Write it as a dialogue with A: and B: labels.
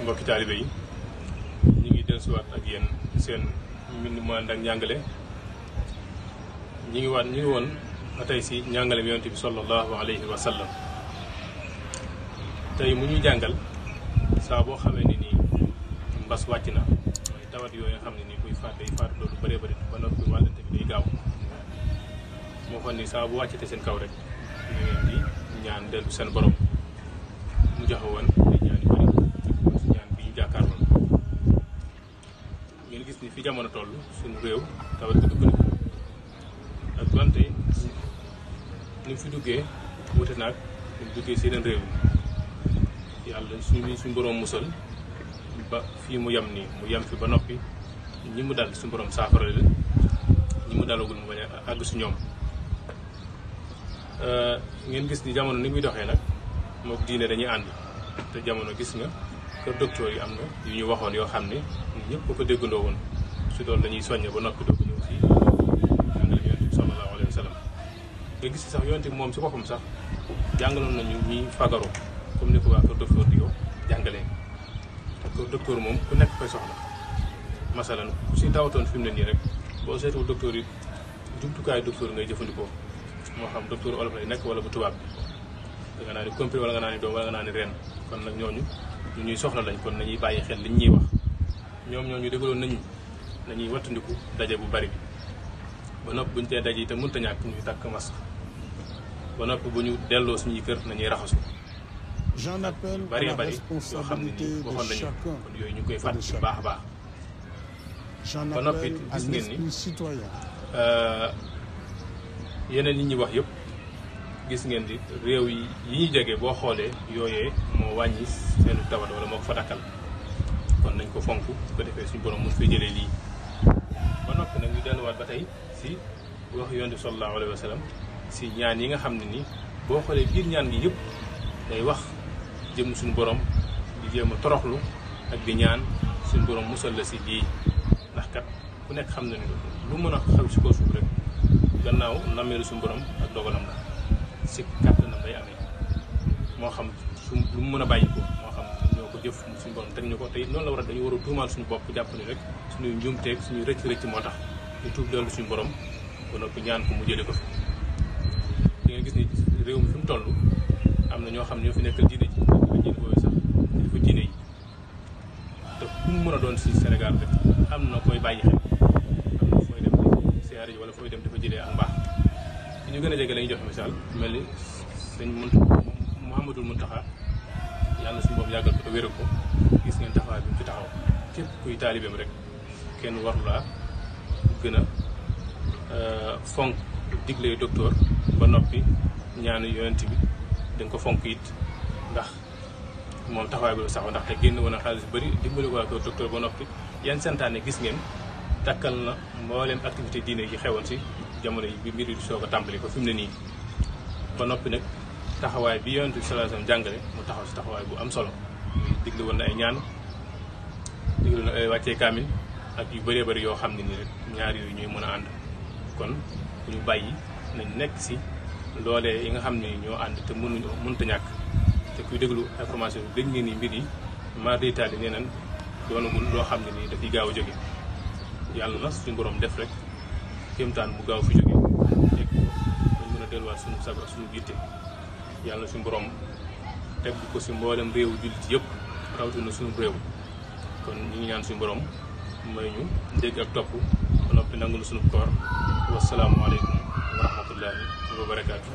A: mbokki taalibe yi ñu ngi dellusiwaat ak yéen seen mbind mu ànd ak njàngale ñu ngi woon ba tey si njàngale bi yonent bi sallallahu alayhi wa sallam tey mu ñuy jàngal saa boo xamee ni nii mbas wàcc na mooy tawat yooyu nga xam ne nii buy faat day faat loolu bëree bëri ba noppi wàllante bi day gaaw moo xam ni saa bu wàccate seen kaw rek na ngeen di ñaan dellu seen borom mu joxe woon ay ñaan yu bëri si ñaan bi ñu jàkkaarloo ngeen gis ni fi jamono toll suñu réew tawat bi dugg na ak wante ni mu fi duggee wute naag ni mu duggee si yeneen réew yi yàlla suñu borom musal ba fii mu yem nii mu yem fi ba noppi ñi mu dal suñu borom saafara leen ñi mu dalagul mu bañ a àgg su ñoom ngeen gis ni jamono ni muy doxee nag mook diine dañuy ànd te jamono gis nga kër docteur yi am na yu ñu waxoon yoo xam ne ñëpp ko déggandoo woon si doon dañuy soññe ba noppi doo ko ñëw si jàngale yonent bi sallallahu alayhi wa sallam nga gis sax yonent bi moom si boppam sax jàngaloon nañu ñuy fagaru comme ni ko waa kër docteur di yow jàngalee te kër docteur moom ku nekk koy soxla masalan ku si tawatoon fi mu ne nii rek boo seetuwul docteur yi jumtukaay docteur ngay jëfandikoo moo xam docteur olof lay nekk wala bu tubaab bi da nga naa ni comprimé wala nga naa ni doom wala nga naa ni ren kon nag ñooñu ñu ñuy soxla lañ kon nañuy bàyyi xel liñ ñuy wax ñoom ñooñu dégaloon nañu nañuy wattandiku daje bu bari bi ba noppi bu ñu tee daje te mënta ñàkk ñuy takk masque ba noppi bu ñu delloo suñuy kër nañuy raxasu bari bari yoo xam ne nii waxoon nañu kon yooyu ñu ngi koy fàttali bu baax a baax ba noppi gis ngeen ni yeneen yi ñuy wax yëpp gis ngeen di réew yi ñuy jege boo xoolee yooyee moo wàññi seenu tawat wala moo ko fa dakkal kon nañ ko fonk su ko defee suñu borom mu fay jëlee lii ba noppi nag ñu delluwaat ba tey si wax yonent bi sallallahu alayhi wa sallam si ñaan yi nga xam ne ni boo xoolee biir ñaan gi yëpp day wax jëm suñu borom di jéem a toroxlu ak di ñaan suñu borom musal la si lii ndax kat ku nekk xam na ni lu mën a xew si kaw suuf rek gannaaw nammeelu suñu borom ak dogalam la si kàttanam day amee moo xam lu mu mën a bàyyi ko moo xam ñoo ko jëf suñu borom teg ñu ko te noonu la war a dañu war a tuumaal suñu bopp jàpp ni rek suñuy njuumteeg suñuy rëcc moo tax ñu tuub dellu suñu borom ba noppi ñaan ko mu jële ko fi di nga gis ni réew mi fi mu toll am na ñoo xam ne ñoo fi nekkal diine ji ñi booyu sax dafa diine yi te ku mu mën a doon si Sénégal rek am na koy bàyyi xel am na fooy dem siyaare ji wala fooy dem dafa jëlee ak mbaax fi ñu gën a jege la ñuy joxe misaal mel ni sëñ Mouhamadul Mountakha yàlla suñu boobu yàggal ko te wéral ko gis ngeen taxawaay bi mu ci taxaw képp kuy taalibeem rek kenn waru laa gën a fonk digle docteur ba noppi ñaanu yonent bi dañ ko fonk it ndax moom taxawaay bi la saxoo ndaxte génn woon a xaalis bu bëri dimbali ko ak docteur ba noppi yan santaane gis ngeen takkal na mbooleem activité diine yi xewoon si jamono yi bi mbir yi soog a tàmbali ko fi mu ne nii ba noppi nag taxawaay bi yonent bi sallallahu alayhi wasallam jàngale mu taxaw si taxawaay bu am solo digle woon na ay ñaan digle na ay wàccee kaamil ak yu bëree bëri yoo xam ne nii rek ñaar yooyu ñuy mën a ànd kon ñu bàyyi nañ nekk si loolee yi nga xam ne ñoo ànd te mënta ñàkk te kuy déglu information bi dégg ngeen ni mbir yi mardi taali nee nañ doonagul loo xam ne nii dafay gaaw a jóge yàlla na suñu borom def rek kéemtaan mu gaaw fi jóge teg dañ mën a delluwaat suñu sag ak suñu yitte yàlla na suñu borom teg ko si mboolem réewu jullit yëpp rawatina suñu réew kon ñu ngi ñaan suñu borom may ñu dégg ak topp ba noppi nangu na suñu koor wasalaamualeykum wa rahmatullahi wa barakaatu.